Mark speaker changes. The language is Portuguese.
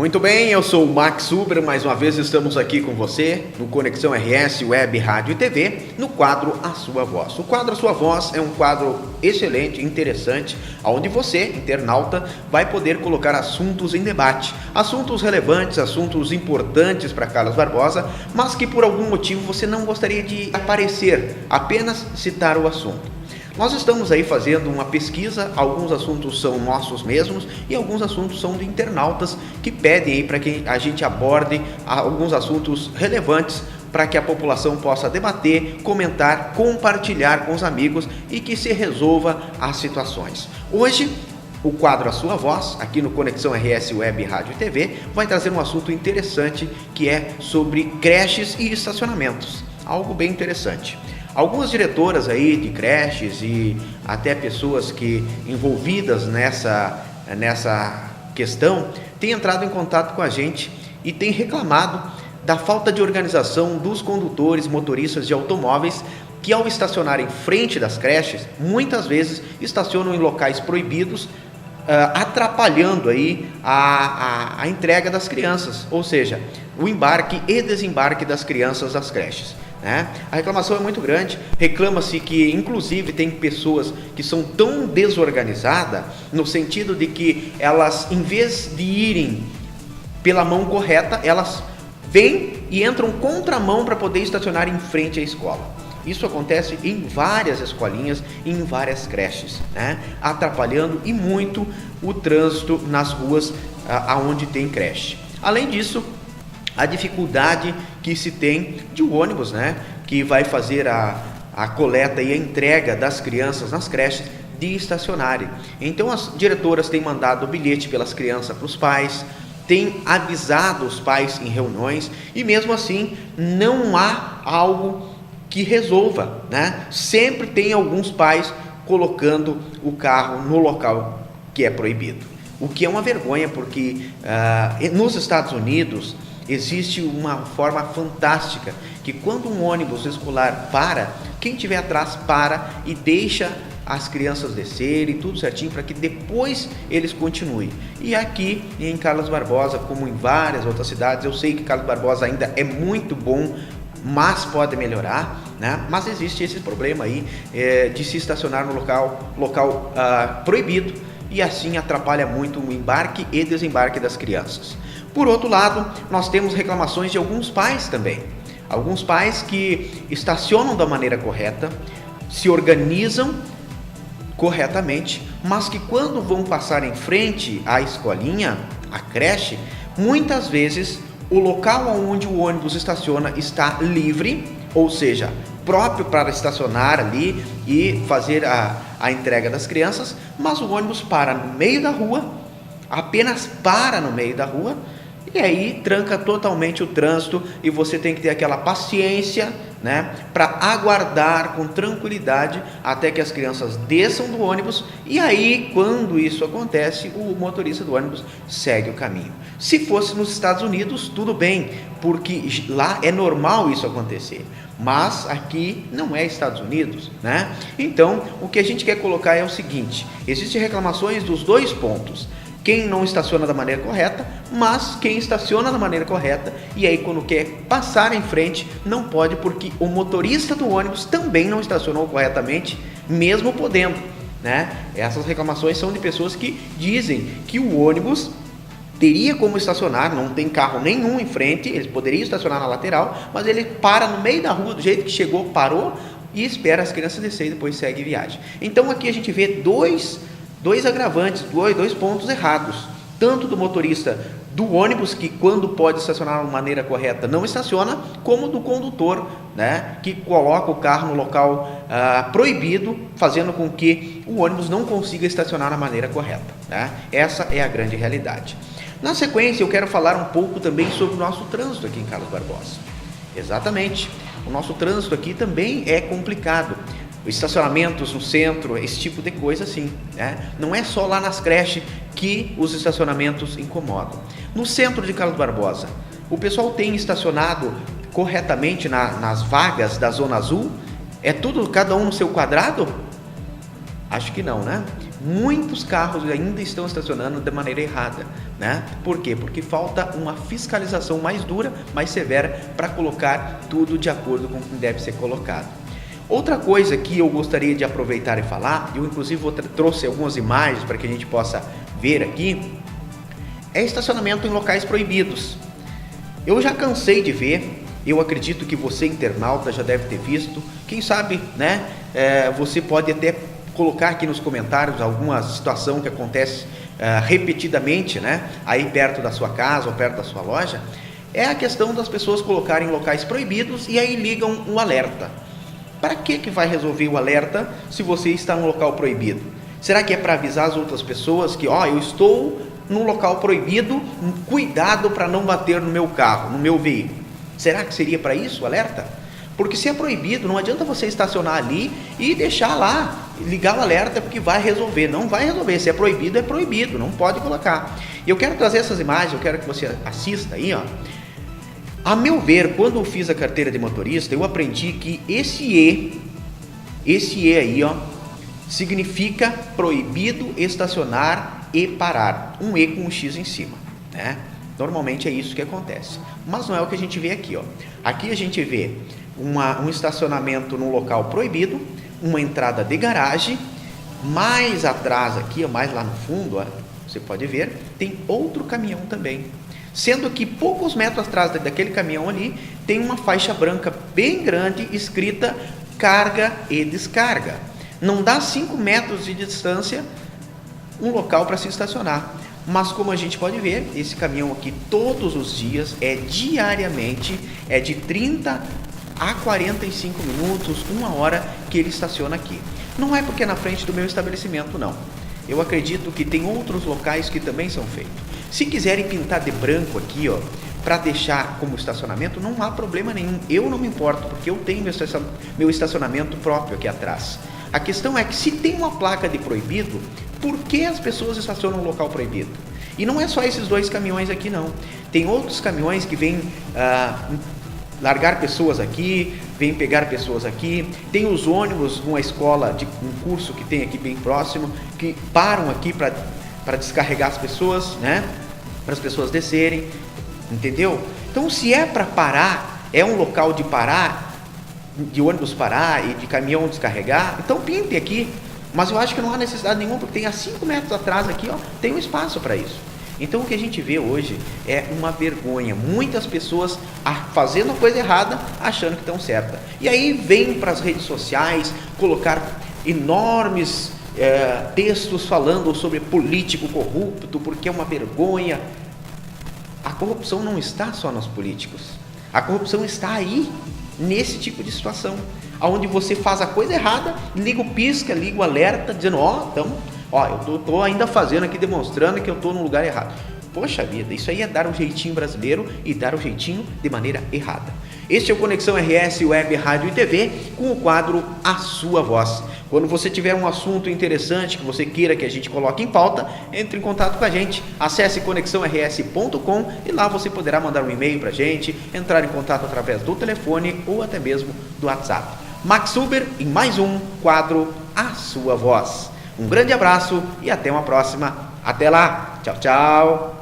Speaker 1: Muito bem, eu sou o Max Huber, mais uma vez estamos aqui com você no Conexão RS Web, Rádio e TV, no quadro A Sua Voz. O quadro A Sua Voz é um quadro excelente, interessante, onde você, internauta, vai poder colocar assuntos em debate, assuntos relevantes, assuntos importantes para Carlos Barbosa, mas que por algum motivo você não gostaria de aparecer, apenas citar o assunto. Nós estamos aí fazendo uma pesquisa, alguns assuntos são nossos mesmos e alguns assuntos são de internautas que pedem aí para que a gente aborde alguns assuntos relevantes para que a população possa debater, comentar, compartilhar com os amigos e que se resolva as situações. Hoje, o quadro A Sua Voz, aqui no Conexão RS Web, Rádio e TV, vai trazer um assunto interessante que é sobre creches e estacionamentos, algo bem interessante. Algumas diretoras aí de creches e até pessoas que envolvidas nessa questão têm entrado em contato com a gente e têm reclamado da falta de organização dos condutores, motoristas de automóveis que, ao estacionar em frente das creches, muitas vezes estacionam em locais proibidos, atrapalhando aí a entrega das crianças, ou seja, o embarque e desembarque das crianças das creches. A reclamação é muito grande, reclama-se que inclusive tem pessoas que são tão desorganizadas no sentido de que elas, em vez de irem pela mão correta, elas vêm e entram contramão para poder estacionar em frente à escola. Isso acontece em várias escolinhas, em várias creches, atrapalhando e muito o trânsito nas ruas aonde tem creche. Além disso, a dificuldade que se tem de um ônibus, que vai fazer a coleta e a entrega das crianças nas creches de estacionarem. Então as diretoras têm mandado o bilhete pelas crianças para os pais, têm avisado os pais em reuniões e mesmo assim não há algo que resolva, Sempre tem alguns pais colocando o carro no local que é proibido, o que é uma vergonha porque nos Estados Unidos existe uma forma fantástica que quando um ônibus escolar para, quem estiver atrás para e deixa as crianças descerem, tudo certinho, para que depois eles continuem. E aqui em Carlos Barbosa, como em várias outras cidades, eu sei que Carlos Barbosa ainda é muito bom, mas pode melhorar, mas existe esse problema aí de se estacionar no local proibido e assim atrapalha muito o embarque e desembarque das crianças. Por outro lado, nós temos reclamações de alguns pais também. Alguns pais que estacionam da maneira correta, se organizam corretamente, mas que quando vão passar em frente à escolinha, à creche, muitas vezes o local onde o ônibus estaciona está livre, ou seja, próprio para estacionar ali e fazer a entrega das crianças, mas o ônibus para no meio da rua, apenas para no meio da rua, e aí tranca totalmente o trânsito e você tem que ter aquela paciência, para aguardar com tranquilidade até que as crianças desçam do ônibus e aí quando isso acontece, o motorista do ônibus segue o caminho. Se fosse nos Estados Unidos, tudo bem, porque lá é normal isso acontecer, mas aqui não é Estados Unidos, Então, o que a gente quer colocar é o seguinte, existem reclamações dos dois pontos. Quem não estaciona da maneira correta, mas quem estaciona da maneira correta e aí quando quer passar em frente não pode porque o motorista do ônibus também não estacionou corretamente, mesmo podendo, Essas reclamações são de pessoas que dizem que o ônibus teria como estacionar, não tem carro nenhum em frente, eles poderiam estacionar na lateral, mas ele para no meio da rua, do jeito que chegou, parou e espera as crianças descer e depois segue viagem. Então aqui a gente vê dois agravantes, dois pontos errados, tanto do motorista do ônibus, que quando pode estacionar de maneira correta não estaciona, como do condutor, que coloca o carro no local proibido, fazendo com que o ônibus não consiga estacionar da maneira correta. Essa é a grande realidade. Na sequência, eu quero falar um pouco também sobre o nosso trânsito aqui em Carlos Barbosa. Exatamente, o nosso trânsito aqui também é complicado. Estacionamentos no centro, esse tipo de coisa assim, Não é só lá nas creches que os estacionamentos incomodam. No centro de Carlos Barbosa, o pessoal tem estacionado corretamente nas vagas da Zona Azul? É tudo, cada um no seu quadrado? Acho que não, Muitos carros ainda estão estacionando de maneira errada, né? Por quê? Porque falta uma fiscalização mais dura, mais severa, para colocar tudo de acordo com o que deve ser colocado. Outra coisa que eu gostaria de aproveitar e falar, eu inclusive trouxe algumas imagens para que a gente possa ver aqui, é estacionamento em locais proibidos. Eu já cansei de ver, eu acredito que você, internauta, já deve ter visto. Quem sabe, né? Você pode até colocar aqui nos comentários alguma situação que acontece repetidamente, né? Aí perto da sua casa ou perto da sua loja. É a questão das pessoas colocarem locais proibidos e aí ligam um alerta. Para que vai resolver o alerta se você está num local proibido? Será que é para avisar as outras pessoas que, eu estou num local proibido, cuidado para não bater no meu carro, no meu veículo? Será que seria para isso o alerta? Porque se é proibido, não adianta você estacionar ali e deixar lá, ligar o alerta porque vai resolver. Não vai resolver, se é proibido, não pode colocar. E eu quero trazer essas imagens, eu quero que você assista aí, A meu ver, quando eu fiz a carteira de motorista, eu aprendi que esse E aí, significa proibido estacionar e parar. Um E com um X em cima, né? Normalmente é isso que acontece. Mas não é o que a gente vê aqui, Aqui a gente vê um estacionamento num local proibido, uma entrada de garagem, mais atrás aqui, mais lá no fundo, você pode ver, tem outro caminhão também. Sendo que poucos metros atrás daquele caminhão ali, tem uma faixa branca bem grande, escrita carga e descarga. Não dá 5 metros de distância um local para se estacionar. Mas como a gente pode ver, esse caminhão aqui todos os dias, diariamente, de 30 a 45 minutos, 1 hora que ele estaciona aqui. Não é porque é na frente do meu estabelecimento, não. Eu acredito que tem outros locais que também são feitos. Se quiserem pintar de branco aqui, para deixar como estacionamento, não há problema nenhum. Eu não me importo, porque eu tenho meu estacionamento próprio aqui atrás. A questão é que se tem uma placa de proibido, por que as pessoas estacionam no local proibido? E não é só esses 2 caminhões aqui, não. Tem outros caminhões que vêm largar pessoas aqui, vêm pegar pessoas aqui. Tem os ônibus, uma escola de um curso que tem aqui bem próximo, que param aqui para descarregar as pessoas, né? Para as pessoas descerem, entendeu? Então, se é para parar, é um local de parar, de ônibus parar e de caminhão descarregar, então pinte aqui. Mas eu acho que não há necessidade nenhuma, porque tem a 5 metros atrás aqui, tem um espaço para isso. Então o que a gente vê hoje é uma vergonha. Muitas pessoas fazendo a coisa errada, achando que estão certas. E aí vem para as redes sociais colocar enormes textos falando sobre político corrupto, porque é uma vergonha. A corrupção não está só nos políticos. A corrupção está aí, nesse tipo de situação, onde você faz a coisa errada, liga o pisca, liga o alerta, dizendo, eu estou ainda fazendo aqui, demonstrando que eu estou no lugar errado. Poxa vida, isso aí é dar um jeitinho brasileiro e dar um jeitinho de maneira errada. Este é o Conexão RS Web, Rádio e TV, com o quadro A Sua Voz. Quando você tiver um assunto interessante que você queira que a gente coloque em pauta, entre em contato com a gente, acesse conexãors.com e lá você poderá mandar um e-mail para a gente, entrar em contato através do telefone ou até mesmo do WhatsApp. Max Uber em mais um quadro A Sua Voz. Um grande abraço e até uma próxima. Até lá. Tchau, tchau.